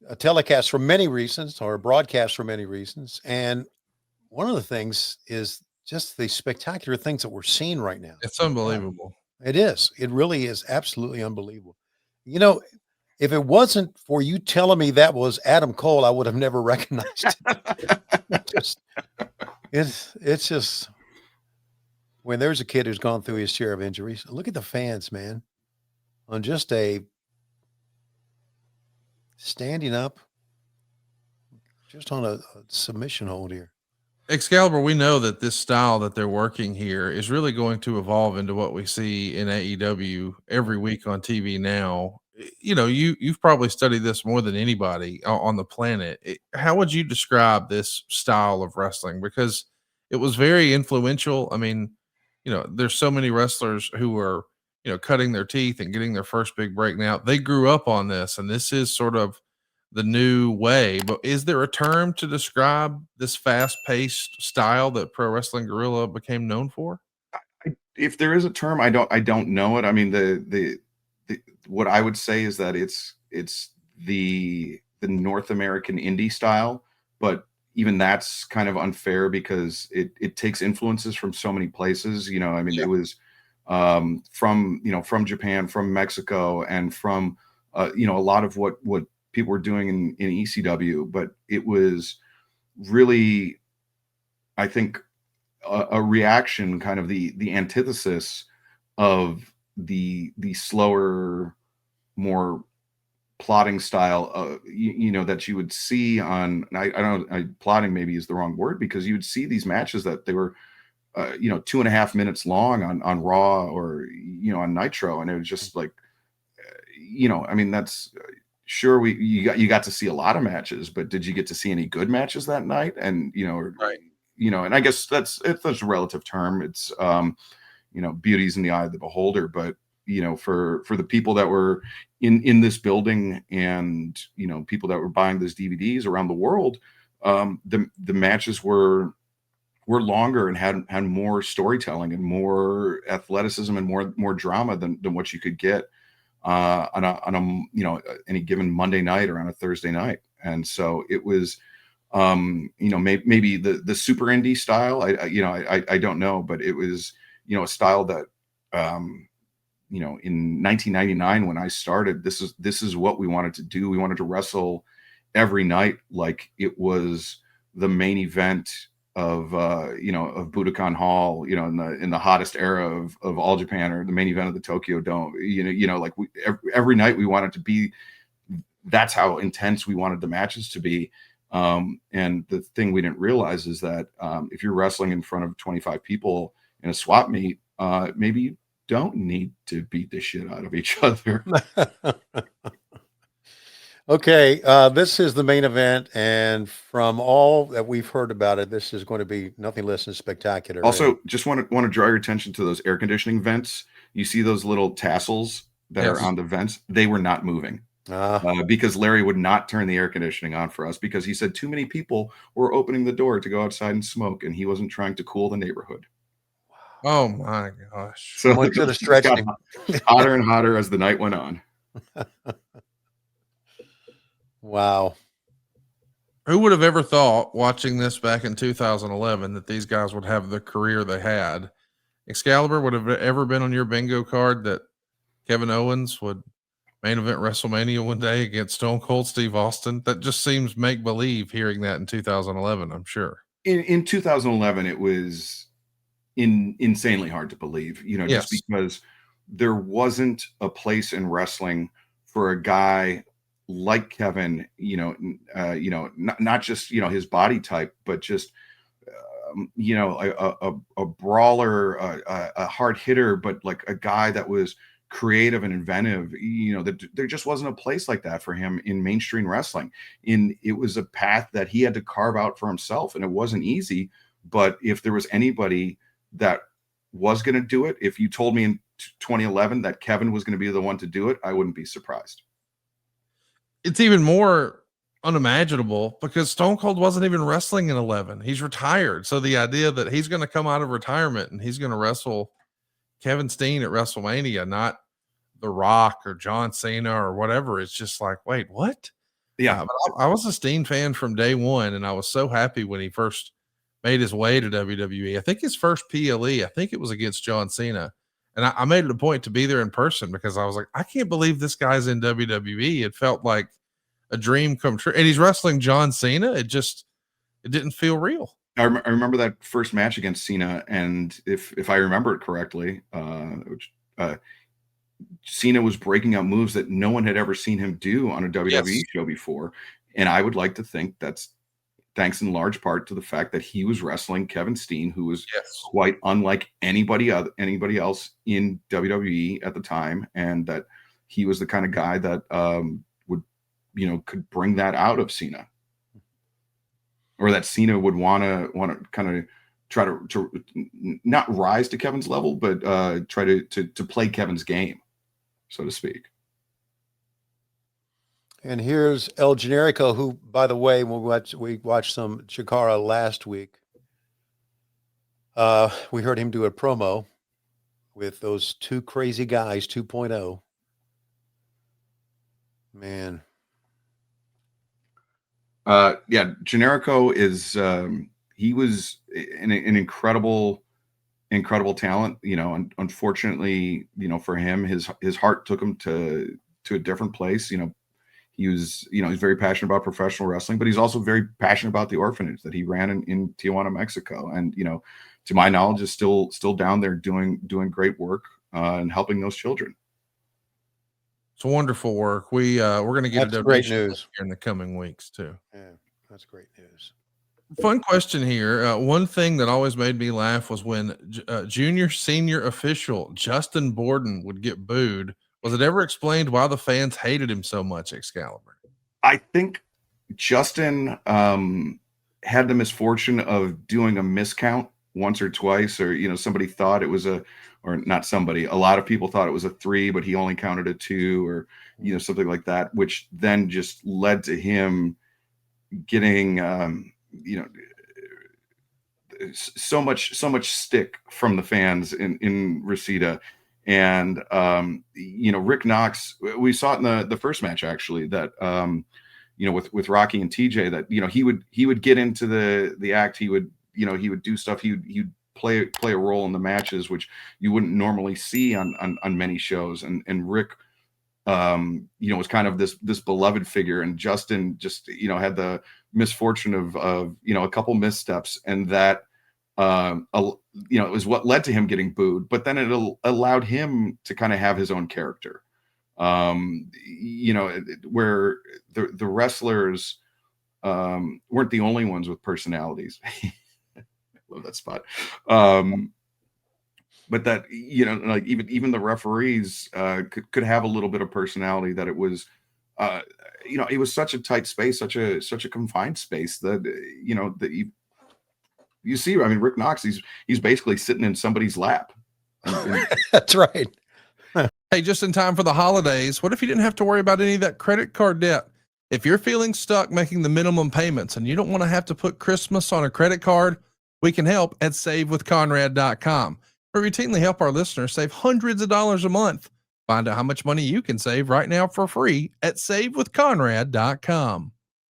a telecast for many reasons or a broadcast for many reasons. And one of the things is just the spectacular things that we're seeing right now. It's unbelievable. It is. It really is absolutely unbelievable. You know, if it wasn't for you telling me that was Adam Cole, I would have never recognized it. It's just when there's a kid who's gone through his share of injuries, look at the fans, man, on just a standing up, just on a submission hold here. Excalibur, we know that this style that they're working here is really going to evolve into what we see in AEW every week on TV now. You know, you've probably studied this more than anybody on the planet. How would you describe this style of wrestling? Because it was very influential. I mean, you know, there's so many wrestlers who are, you know, cutting their teeth and getting their first big break now. They grew up on this, and this is sort of the new way. But is there a term to describe this fast-paced style that Pro Wrestling Guerrilla became known for? If there is a term, I don't know it. I mean, the what I would say is that it's the North American indie style, but even that's kind of unfair because it takes influences from so many places. You know, I mean, it was from Japan, from Mexico, and from a lot of what people were doing in ECW, but it was really, I think, a reaction, kind of the antithesis of the slower, more plotting style, that you would see on. I don't know, plotting maybe is the wrong word, because you would see these matches that they were 2.5 minutes long on Raw or on Nitro, and it was just like, I mean, that's. Sure, you got to see a lot of matches, but did you get to see any good matches that night? And Right. And I guess that's a relative term. It's beauty's in the eye of the beholder. But for the people that were in this building, and people that were buying those DVDs around the world, the matches were longer and had more storytelling and more athleticism and more drama than what you could get on a any given Monday night or on a Thursday night. And so it was maybe the super indie style. I don't know, but it was a style that in 1999 when I started, this is what we wanted to do. We wanted to wrestle every night like it was the main event of Budokan Hall, in the hottest era of All Japan, or the main event of the Tokyo Dome. Like every night we wanted to be. That's how intense we wanted the matches to be. And the thing we didn't realize is that if you're wrestling in front of 25 people in a swap meet, maybe you don't need to beat the shit out of each other. Okay, this is the main event, and from all that we've heard about it, this is going to be nothing less than spectacular. Also, just want to draw your attention to those air conditioning vents. You see those little tassels that are on the vents? They were not moving because Larry would not turn the air conditioning on for us, because he said too many people were opening the door to go outside and smoke, and he wasn't trying to cool the neighborhood. Oh my gosh! So someone should have stretched him. Hotter and hotter as the night went on. Wow. Who would have ever thought, watching this back in 2011, that these guys would have the career they had? Excalibur, would have ever been on your bingo card that Kevin Owens would main event WrestleMania one day against Stone Cold Steve Austin? That just seems make believe, hearing that in 2011, I'm sure. In 2011, it was insanely hard to believe, just because there wasn't a place in wrestling for a guy like Kevin, not just his body type, but just a brawler, a hard hitter, but like a guy that was creative and inventive. That there just wasn't a place like that for him in mainstream wrestling. It was a path that he had to carve out for himself, and it wasn't easy. But if there was anybody that was going to do it, if you told me in 2011 that Kevin was going to be the one to do it, I wouldn't be surprised. It's even more unimaginable because Stone Cold wasn't even wrestling in 11. He's retired. So the idea that he's going to come out of retirement and he's going to wrestle Kevin Steen at WrestleMania, not The Rock or John Cena or whatever, it's just like, wait, what? Yeah. But I was a Steen fan from day one, and I was so happy when he first made his way to WWE. I think his first PLE, I think it was against John Cena. And I made it a point to be there in person because I was like, I can't believe this guy's in WWE. It felt like a dream come true. And he's wrestling John Cena. It didn't feel real. I remember that first match against Cena, and if I remember it correctly, Cena was breaking out moves that no one had ever seen him do on a WWE show before. And I would like to think that's thanks in large part to the fact that he was wrestling Kevin Steen, who was quite unlike anybody else in WWE at the time, and that he was the kind of guy that would, could bring that out of Cena, or that Cena would want to kind of try to not rise to Kevin's level, but try to play Kevin's game, so to speak. And here's El Generico, who, by the way, we watched some Chikara last week. We heard him do a promo with those two crazy guys, 2.0. Man. Yeah, Generico is he was an incredible talent. Unfortunately, for him, his heart took him to a different place. He was, he's very passionate about professional wrestling, but he's also very passionate about the orphanage that he ran in Tijuana, Mexico. And, to my knowledge, is still down there doing great work and helping those children. It's wonderful work. We're going to get a great news here in the coming weeks too. Yeah, that's great news. Fun question here. One thing that always made me laugh was when junior senior official Justin Borden would get booed. Was it ever explained why the fans hated him so much, Excalibur? I think Justin had the misfortune of doing a miscount once or twice, or somebody thought it was a lot of people thought it was a 3, but he only counted a 2, or something like that, which then just led to him getting so much stick from the fans in Reseda. And Rick Knox, we saw it in the first match actually, that with Rocky and TJ, that he would get into the act, he would do stuff, he'd play a role in the matches which you wouldn't normally see on many shows, and Rick was kind of this beloved figure, and Justin just had the misfortune of a couple missteps, and that it was what led to him getting booed, but then it allowed him to kind of have his own character, where the wrestlers weren't the only ones with personalities. Love that spot. But that, like even the referees could have a little bit of personality, that it was, it was such a tight space, such a confined space that, that you see, I mean, Rick Knox, he's basically sitting in somebody's lap. That's right. Hey, just in time for the holidays, what if you didn't have to worry about any of that credit card debt? If you're feeling stuck making the minimum payments and you don't want to have to put Christmas on a credit card, we can help at SaveWithConrad.com. We routinely help our listeners save hundreds of dollars a month. Find out how much money you can save right now for free at SaveWithConrad.com.